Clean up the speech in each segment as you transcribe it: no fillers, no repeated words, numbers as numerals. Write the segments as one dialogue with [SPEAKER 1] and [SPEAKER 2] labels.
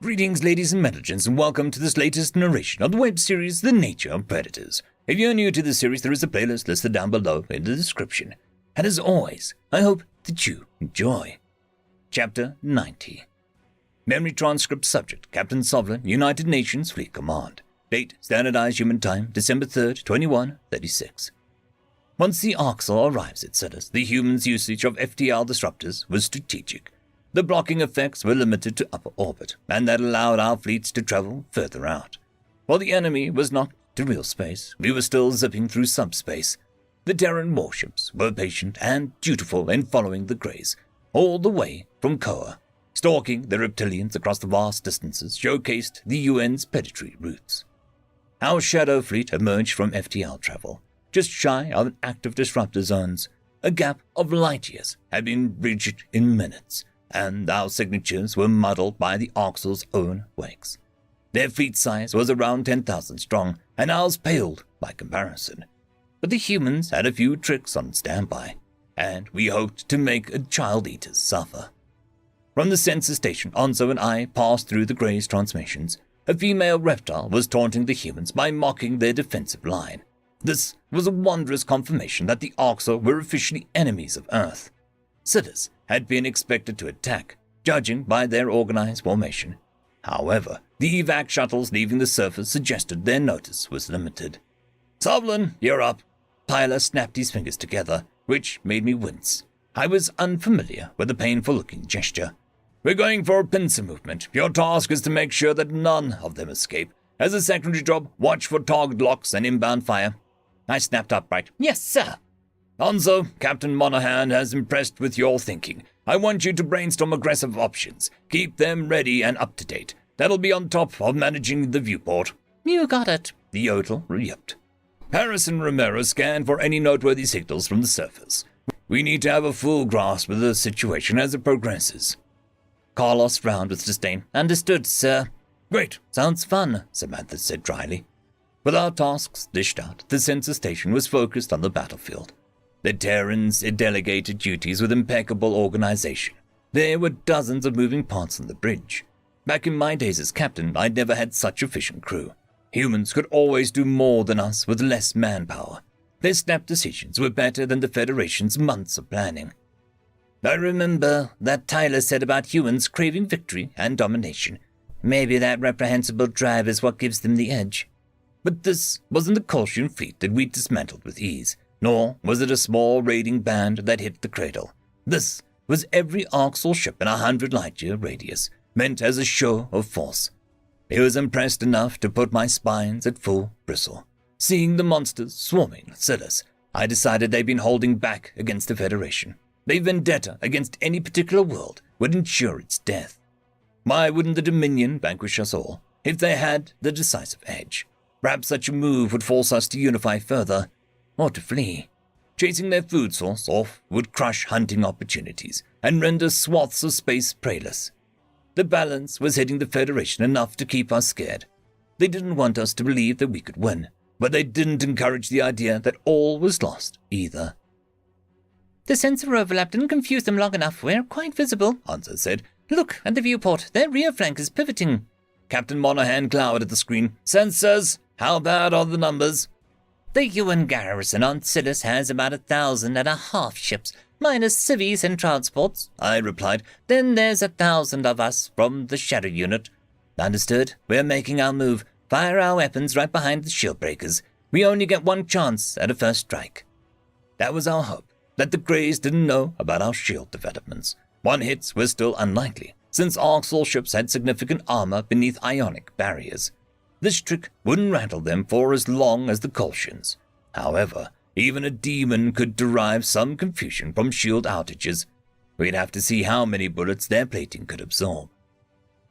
[SPEAKER 1] Greetings, ladies and gentlemen, and welcome to this latest narration of the web series The Nature of Predators. If you're new to the series, there is a playlist listed down below in the description. And as always, I hope that you enjoy. Chapter 90. Memory transcript subject, Captain Sovereign, United Nations Fleet Command. Date, Standardized Human Time, December 3rd, 2136. Once the Arxel arrives at Cetus, the humans' usage of FTL disruptors was strategic. The blocking effects were limited to upper orbit, and that allowed our fleets to travel further out. While the enemy was knocked to real space, we were still zipping through subspace. The Terran warships were patient and dutiful in following the Greys, all the way from Koa. Stalking the reptilians across the vast distances showcased the UN's predatory routes. Our shadow fleet emerged from FTL travel, just shy of an active disruptor zones. A gap of light years had been bridged in minutes, and our signatures were muddled by the Arxel's own wakes. Their fleet size was around 10,000 strong, and ours paled by comparison. But the humans had a few tricks on standby, and we hoped to make a child-eaters suffer. From the sensor station, Onzo and I passed through the Grey's transmissions. A female reptile was taunting the humans by mocking their defensive line. This was a wondrous confirmation that the Arxel were officially enemies of Earth. Cetus had been expected to attack, judging by their organized formation. However, the evac shuttles leaving the surface suggested their notice was limited. "Sovereign, you're up." Tyler snapped his fingers together, which made me wince. I was unfamiliar with the painful-looking gesture. "We're going for a pincer movement. Your task is to make sure that none of them escape. As a secondary job, watch for target locks and inbound fire." I snapped upright. "Yes, sir." "Onzo, Captain Monahan has impressed with your thinking. I want you to brainstorm aggressive options. Keep them ready and up to date. That'll be on top of managing the viewport." "You got it," the Yodel re-upped. Harris and Romero scanned for any noteworthy signals from the surface. "We need to have a full grasp of the situation as it progresses." Carlos frowned with disdain. "Understood, sir." "Great. Sounds fun," Samantha said dryly. With our tasks dished out, the sensor station was focused on the battlefield. The Terrans delegated duties with impeccable organization. There were dozens of moving parts on the bridge. Back in my days as captain, I'd never had such efficient crew. Humans could always do more than us with less manpower. Their snap decisions were better than the Federation's months of planning. "I remember that Tyler said about humans craving victory and domination. Maybe that reprehensible drive is what gives them the edge." But this wasn't the Kolshian fleet that we dismantled with ease, nor was it a small raiding band that hit the cradle. This was every Arxel ship in 100 light-year radius, meant as a show of force. It was impressed enough to put my spines at full bristle. Seeing the monsters swarming Cetus, I decided they'd been holding back against the Federation. Their vendetta against any particular world would ensure its death. Why wouldn't the Dominion vanquish us all if they had the decisive edge? Perhaps such a move would force us to unify further, or to flee. Chasing their food source off would crush hunting opportunities and render swaths of space preyless. The balance was hitting the Federation enough to keep us scared. They didn't want us to believe that we could win, but they didn't encourage the idea that all was lost either. "The sensor overlap didn't confuse them long enough. We're quite visible," Hansa said. "Look at the viewport. Their rear flank is pivoting." Captain Monahan glowered at the screen. "Sensors, how bad are the numbers?" "The UN garrison on Cetus has about 1,500 ships, minus civies and transports," I replied. "Then there's 1,000 of us from the Shadow Unit." "Understood. We're making our move. Fire our weapons right behind the shield breakers. We only get one chance at a first strike." That was our hope, that the Greys didn't know about our shield developments. One hits were still unlikely, since Arxel ships had significant armor beneath ionic barriers. This trick wouldn't rattle them for as long as the Kolshians. However, even a demon could derive some confusion from shield outages. We'd have to see how many bullets their plating could absorb.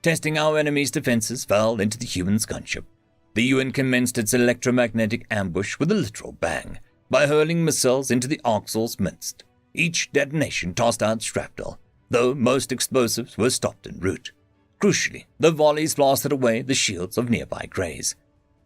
[SPEAKER 1] Testing our enemy's defenses fell into the humans' gunship. The UN commenced its electromagnetic ambush with a literal bang, by hurling missiles into the Arxel's midst. Each detonation tossed out shrapnel, though most explosives were stopped en route. Crucially, the volleys blasted away the shields of nearby Greys.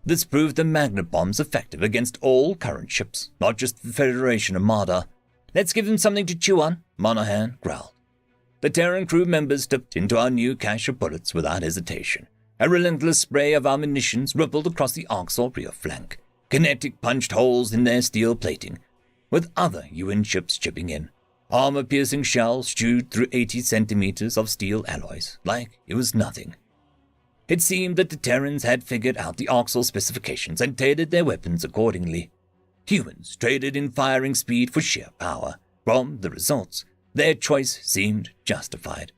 [SPEAKER 1] This proved the magnet bombs effective against all current ships, not just the Federation Armada. "Let's give them something to chew on," Monahan growled. The Terran crew members dipped into our new cache of bullets without hesitation. A relentless spray of our munitions rippled across the Arxor rear flank. Kinetic punched holes in their steel plating, with other UN ships chipping in. Armor-piercing shells chewed through 80 centimeters of steel alloys, like it was nothing. It seemed that the Terrans had figured out the Arxor specifications and tailored their weapons accordingly. Humans traded in firing speed for sheer power. From the results, their choice seemed justified.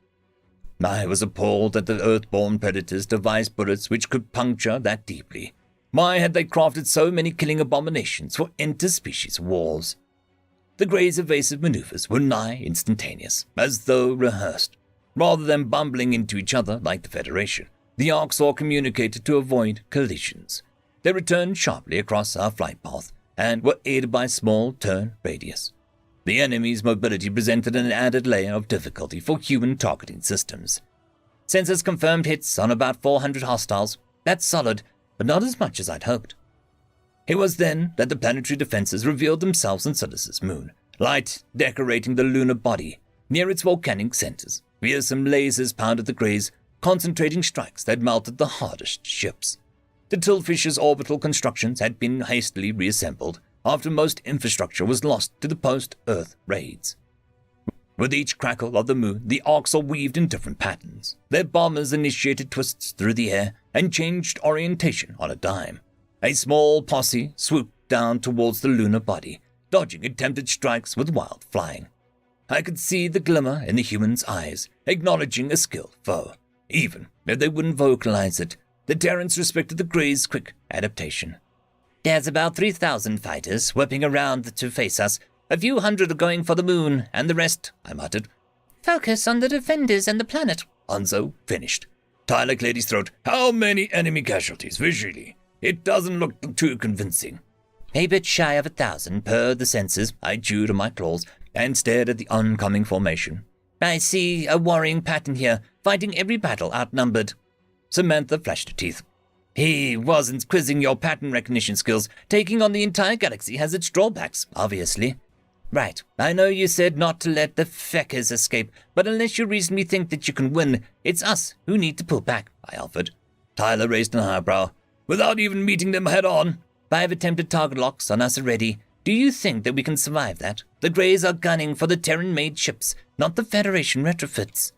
[SPEAKER 1] I was appalled that the Earthborn predators devised bullets which could puncture that deeply. Why had they crafted so many killing abominations for interspecies wars? The Greys' evasive maneuvers were nigh instantaneous, as though rehearsed. Rather than bumbling into each other like the Federation, the Arxor communicated to avoid collisions. They returned sharply across our flight path, and were aided by a small turn radius. The enemy's mobility presented an added layer of difficulty for human targeting systems. Sensors confirmed hits on about 400 hostiles. That's solid, but not as much as I'd hoped. It was then that the planetary defenses revealed themselves on Silas's moon, light decorating the lunar body. Near its volcanic centers, fearsome lasers pounded the Greys, concentrating strikes that melted the hardest ships. The Tillfish's orbital constructions had been hastily reassembled after most infrastructure was lost to the post-Earth raids. With each crackle of the moon, the Arxor weaved in different patterns. Their bombers initiated twists through the air and changed orientation on a dime. A small posse swooped down towards the lunar body, dodging attempted strikes with wild flying. I could see the glimmer in the humans' eyes, acknowledging a skilled foe. Even if they wouldn't vocalize it, the Terrans respected the Greys' quick adaptation. There's about 3,000 fighters whipping around to face us. A few hundred are going for the moon, and the rest, I muttered. Focus on the defenders and the planet. Hanzo finished. Tyler cleared his throat. How many enemy casualties visually? It doesn't look too convincing. A bit shy of 1,000 per the sensors. I chewed on my claws and stared at the oncoming formation. I see a worrying pattern here, fighting every battle outnumbered. Samantha flashed her teeth. He wasn't quizzing your pattern recognition skills. Taking on the entire galaxy has its drawbacks, obviously. Right, I know you said not to let the feckers escape, but unless you reasonably think that you can win, it's us who need to pull back, I offered. Tyler raised an eyebrow. Without even meeting them head-on? 5 attempted target locks on us already. Do you think that we can survive that? The Greys are gunning for the Terran-made ships, not the Federation retrofits.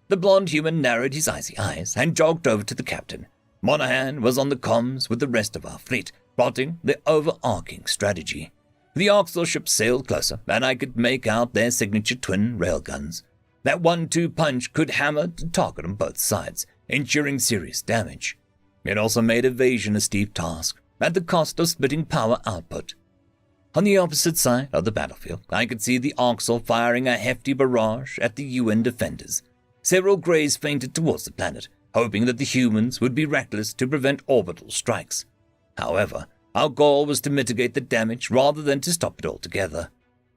[SPEAKER 1] The blonde human narrowed his icy eyes and jogged over to the captain. Monahan was on the comms with the rest of our fleet, plotting the overarching strategy. The Arxor ships sailed closer, and I could make out their signature twin railguns. That 1-2 punch could hammer the target on both sides, ensuring serious damage. It also made evasion a steep task, at the cost of splitting power output. On the opposite side of the battlefield, I could see the Arxor firing a hefty barrage at the UN defenders. Several Greys feinted towards the planet, hoping that the humans would be reckless to prevent orbital strikes. However, our goal was to mitigate the damage rather than to stop it altogether.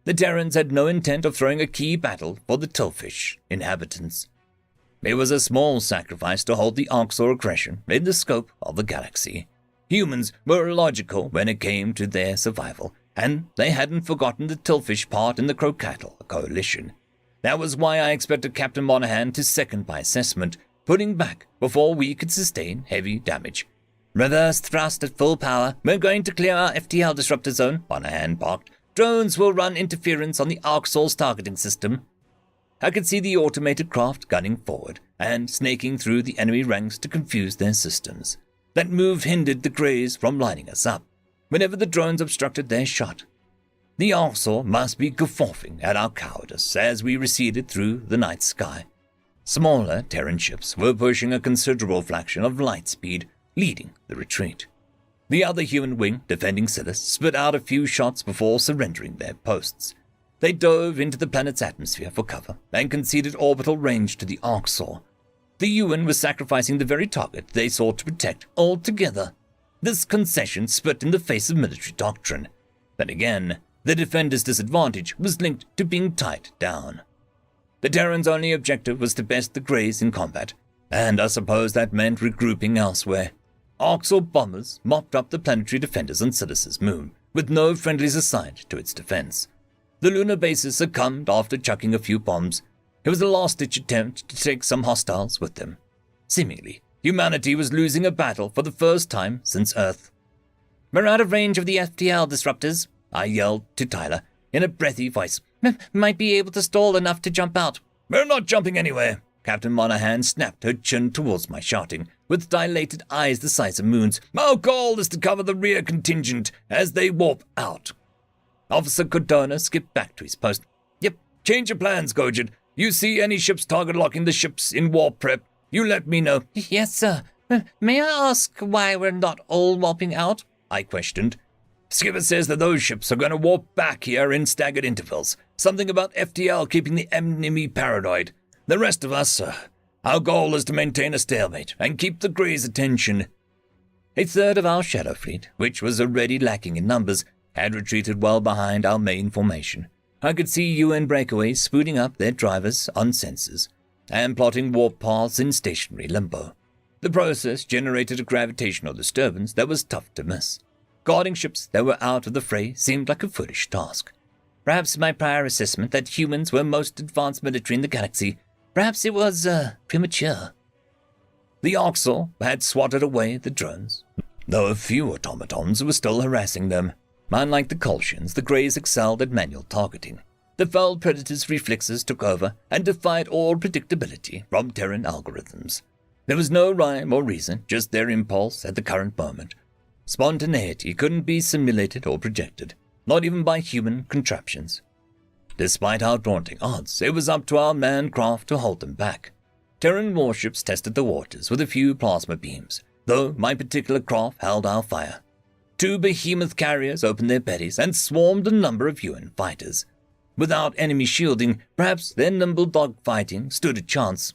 [SPEAKER 1] The Terrans had no intent of throwing a key battle for the Tillfish inhabitants. It was a small sacrifice to hold the Arxor aggression in the scope of the galaxy. Humans were illogical when it came to their survival, and they hadn't forgotten the Tillfish part in the Crocattle coalition. That was why I expected Captain Monahan to second my assessment, putting back before we could sustain heavy damage. Reverse thrust at full power. We're going to clear our FTL disruptor zone, Monahan barked. Drones will run interference on the Arxor's targeting system. I could see the automated craft gunning forward and snaking through the enemy ranks to confuse their systems. That move hindered the Greys from lining us up whenever the drones obstructed their shot. The Arxor must be guffawing at our cowardice as we receded through the night sky. Smaller Terran ships were pushing a considerable fraction of light speed, leading the retreat. The other human wing, defending Silas, spit out a few shots before surrendering their posts. They dove into the planet's atmosphere for cover and conceded orbital range to the Arxor. The UN was sacrificing the very target they sought to protect altogether. This concession split in the face of military doctrine. Then again, the defenders' disadvantage was linked to being tied down. The Terrans' only objective was to best the Greys in combat, and I suppose that meant regrouping elsewhere. Arxor bombers mopped up the planetary defenders on Silas's moon, with no friendlies assigned to its defense. The lunar bases succumbed after chucking a few bombs. It was a last-ditch attempt to take some hostiles with them. Seemingly, humanity was losing a battle for the first time since Earth. "We're out of range of the FTL disruptors," I yelled to Tyler in a breathy voice. "Might be able to stall enough to jump out." "We're not jumping anywhere." Captain Monahan snapped her chin towards my, shouting, with dilated eyes the size of moons. "Our goal is to cover the rear contingent as they warp out." Officer Cordona skipped back to his post. "Yep, change your plans, Gojid. You see any ships target locking the ships in warp prep, you let me know." "Yes, sir. May I ask why we're not all warping out?" I questioned. "Skipper says that those ships are going to warp back here in staggered intervals. Something about FTL keeping the enemy paranoid. The rest of us, our goal is to maintain a stalemate and keep the Grey's attention." A third of our shadow fleet, which was already lacking in numbers, had retreated well behind our main formation. I could see UN breakaways spooting up their drivers on sensors and plotting warp paths in stationary limbo. The process generated a gravitational disturbance that was tough to miss. Guarding ships that were out of the fray seemed like a foolish task. Perhaps my prior assessment that humans were most advanced military in the galaxy, perhaps it was, premature. The Oxel had swatted away the drones, though a few automatons were still harassing them. Unlike the Colchians, the Greys excelled at manual targeting. The foul predator's reflexes took over and defied all predictability from Terran algorithms. There was no rhyme or reason, just their impulse at the current moment. Spontaneity couldn't be simulated or projected, not even by human contraptions. Despite our daunting odds, it was up to our manned craft to hold them back. Terran warships tested the waters with a few plasma beams, though my particular craft held our fire. 2 behemoth carriers opened their bellies and swarmed a number of UN fighters. Without enemy shielding, perhaps their nimble dogfighting stood a chance.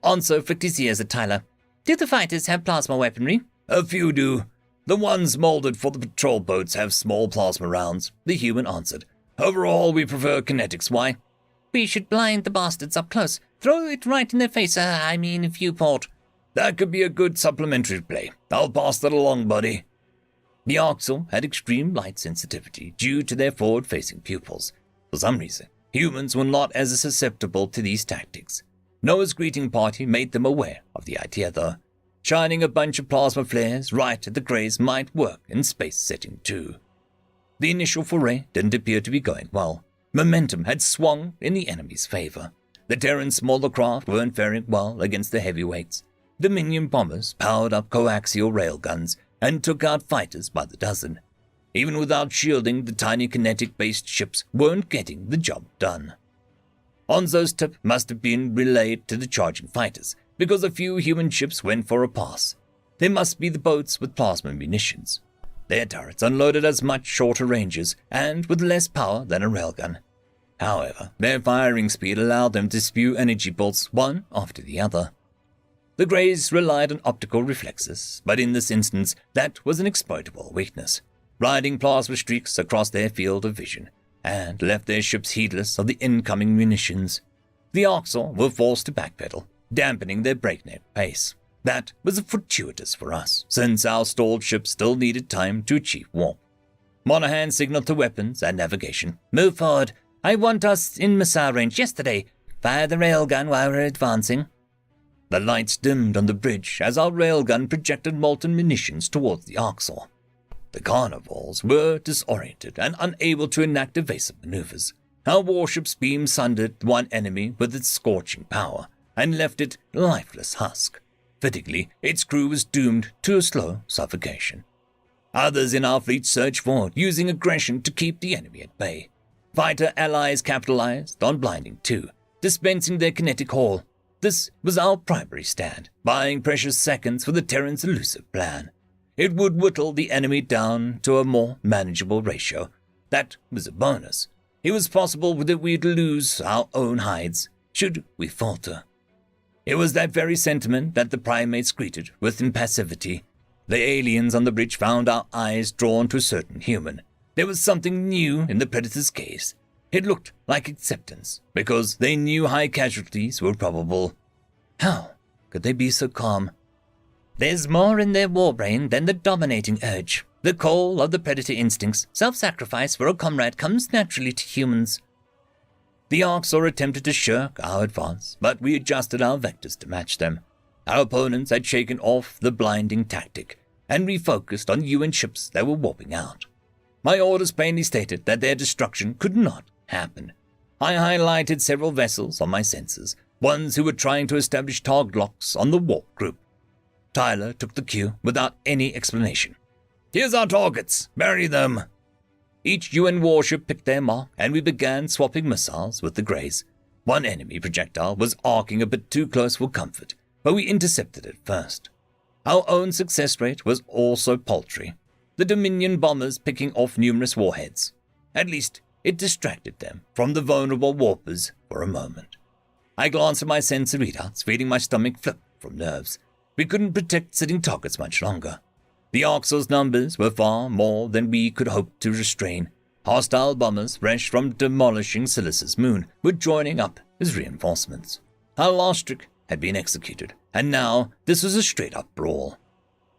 [SPEAKER 1] Onso flicked his ears at Tyler. "Do the fighters have plasma weaponry?" "A few do. The ones molded for the patrol boats have small plasma rounds," the human answered. "Overall, we prefer kinetics. Why?" "We should blind the bastards up close. Throw it right in their face, viewport." "That could be a good supplementary play. I'll pass that along, buddy." The Oxel had extreme light sensitivity due to their forward-facing pupils. For some reason, humans were not as susceptible to these tactics. Noah's greeting party made them aware of the idea, though. Shining a bunch of plasma flares right at the Greys might work in space setting too. The initial foray didn't appear to be going well. Momentum had swung in the enemy's favor. The Terran smaller craft weren't faring well against the heavyweights. The Minion bombers powered up coaxial railguns and took out fighters by the dozen. Even without shielding, the tiny kinetic-based ships weren't getting the job done. Onzo's tip must have been relayed to the charging fighters, because a few human ships went for a pass. They must be the boats with plasma munitions. Their turrets unloaded as much shorter ranges and with less power than a railgun. However, their firing speed allowed them to spew energy bolts one after the other. The Greys relied on optical reflexes, but in this instance, that was an exploitable weakness, riding plasma streaks across their field of vision, and left their ships heedless of the incoming munitions. The Oxel were forced to backpedal, dampening their breakneck pace. That was fortuitous for us, since our stalled ships still needed time to achieve warp. Monahan signaled to weapons and navigation. "Move forward. I want us in missile range yesterday. Fire the railgun while we're advancing." The lights dimmed on the bridge as our railgun projected molten munitions towards the Oxel. The carnivores were disoriented and unable to enact evasive maneuvers. Our warship's beam sundered one enemy with its scorching power and left it a lifeless husk. Fittingly, its crew was doomed to a slow suffocation. Others in our fleet surged forward, using aggression to keep the enemy at bay. Fighter allies capitalized on blinding too, dispensing their kinetic haul. This was our primary stand, buying precious seconds for the Terran's elusive plan. It would whittle the enemy down to a more manageable ratio. That was a bonus. It was possible that we'd lose our own hides, should we falter. It was that very sentiment that the primates greeted with impassivity. The aliens on the bridge found our eyes drawn to a certain human. There was something new in the Predator's case. It looked like acceptance, because they knew high casualties were probable. How could they be so calm? There's more in their warbrain than the dominating urge. The call of the predator instincts, self-sacrifice for a comrade, comes naturally to humans. The Orcs attempted to shirk our advance, but we adjusted our vectors to match them. Our opponents had shaken off the blinding tactic and refocused on UN ships that were warping out. My orders plainly stated that their destruction could not happen. I highlighted several vessels on my sensors, ones who were trying to establish target locks on the warp group. Tyler took the cue without any explanation. "Here's our targets. Bury them." Each UN warship picked their mark, and we began swapping missiles with the Greys. One enemy projectile was arcing a bit too close for comfort, but we intercepted it first. Our own success rate was also paltry, the Dominion bombers picking off numerous warheads. At least, it distracted them from the vulnerable warpers for a moment. I glanced at my sensor readouts, feeling my stomach flip from nerves. We couldn't protect sitting targets much longer. The Orcs' numbers were far more than we could hope to restrain. Hostile bombers, fresh from demolishing Silice's moon, were joining up as reinforcements. Our last trick had been executed, and now this was a straight-up brawl.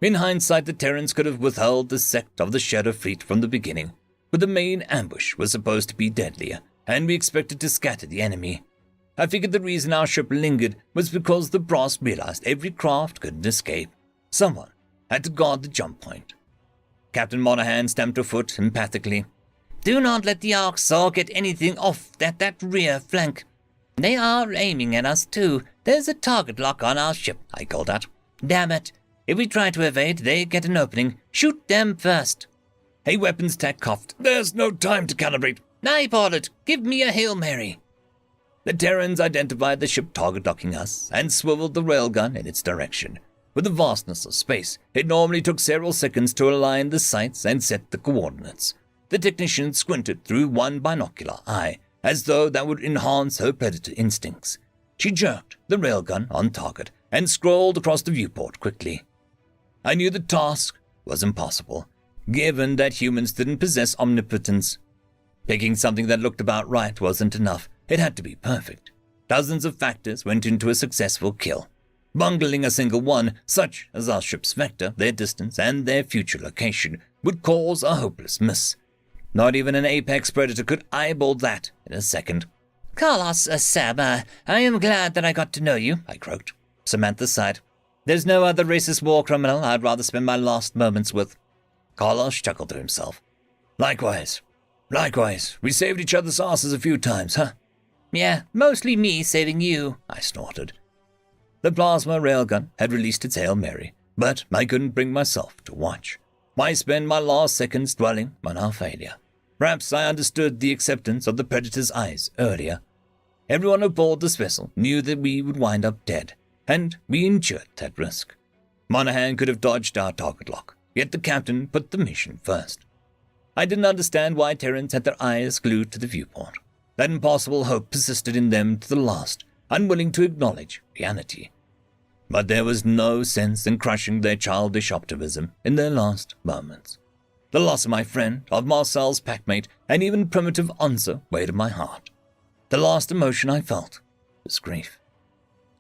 [SPEAKER 1] In hindsight, the Terrans could have withheld the sect of the Shadow Fleet from the beginning, but the main ambush was supposed to be deadlier, and we expected to scatter the enemy. I figured the reason our ship lingered was because the brass realized every craft couldn't escape. Someone had to guard the jump point. Captain Monahan stamped her foot emphatically. "Do not let the Orcs get anything off that rear flank. They are aiming at us too. There's a target lock on our ship," I called out. "Damn it. If we try to evade, they get an opening. Shoot them first." A weapons tech coughed. "There's no time to calibrate." "Aye, pilot. Give me a Hail Mary." The Terrans identified the ship target locking us and swiveled the railgun in its direction. With the vastness of space, it normally took several seconds to align the sights and set the coordinates. The technician squinted through one binocular eye, as though that would enhance her predator instincts. She jerked the railgun on target and scrolled across the viewport quickly. I knew the task was impossible, given that humans didn't possess omnipotence. Picking something that looked about right wasn't enough. It had to be perfect. Dozens of factors went into a successful kill. Bungling a single one, such as our ship's vector, their distance, and their future location, would cause a hopeless miss. Not even an apex predator could eyeball that in a second. "Carlos, Sam, I am glad that I got to know you," I croaked. Samantha sighed. "There's no other racist war criminal I'd rather spend my last moments with." Carlos chuckled to himself. Likewise. We saved each other's asses a few times, huh?" "Yeah, mostly me saving you," I snorted. The plasma railgun had released its Hail Mary, but I couldn't bring myself to watch. Why spend my last seconds dwelling on our failure? Perhaps I understood the acceptance of the Predator's eyes earlier. Everyone aboard this vessel knew that we would wind up dead, and we endured that risk. Monahan could have dodged our target lock, yet the captain put the mission first. I didn't understand why Terrans had their eyes glued to the viewport. That impossible hope persisted in them to the last, unwilling to acknowledge reality. But there was no sense in crushing their childish optimism in their last moments. The loss of my friend, of Marcel's packmate, and even primitive Onza weighed at my heart. The last emotion I felt was grief.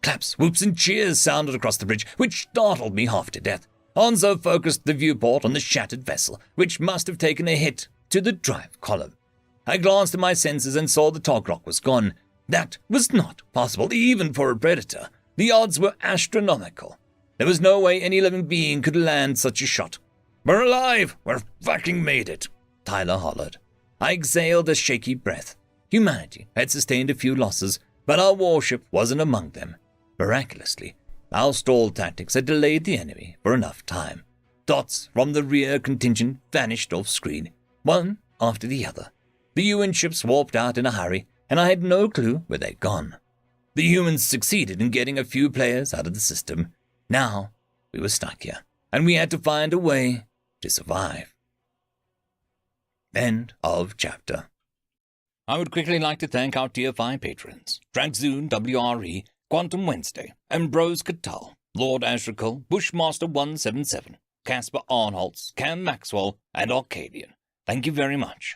[SPEAKER 1] Claps, whoops, and cheers sounded across the bridge, which startled me half to death. Onza focused the viewport on the shattered vessel, which must have taken a hit to the drive column. I glanced at my sensors and saw the target lock was gone. That was not possible, even for a predator. The odds were astronomical. There was no way any living being could land such a shot. "We're alive! We're fucking made it!" Tyler hollered. I exhaled a shaky breath. Humanity had sustained a few losses, but our warship wasn't among them. Miraculously, our stall tactics had delayed the enemy for enough time. Dots from the rear contingent vanished off screen, one after the other. The UN ships warped out in a hurry, and I had no clue where they'd gone. The humans succeeded in getting a few players out of the system. Now we were stuck here, and we had to find a way to survive. End of chapter. I would quickly like to thank our Tier 5 patrons, Dragzoon W.R.E, Quantum Wednesday, Ambrose Catal, Lord Ashrakal, Bushmaster 177, Casper Arnholtz, Cam Maxwell, and Arcadian. Thank you very much.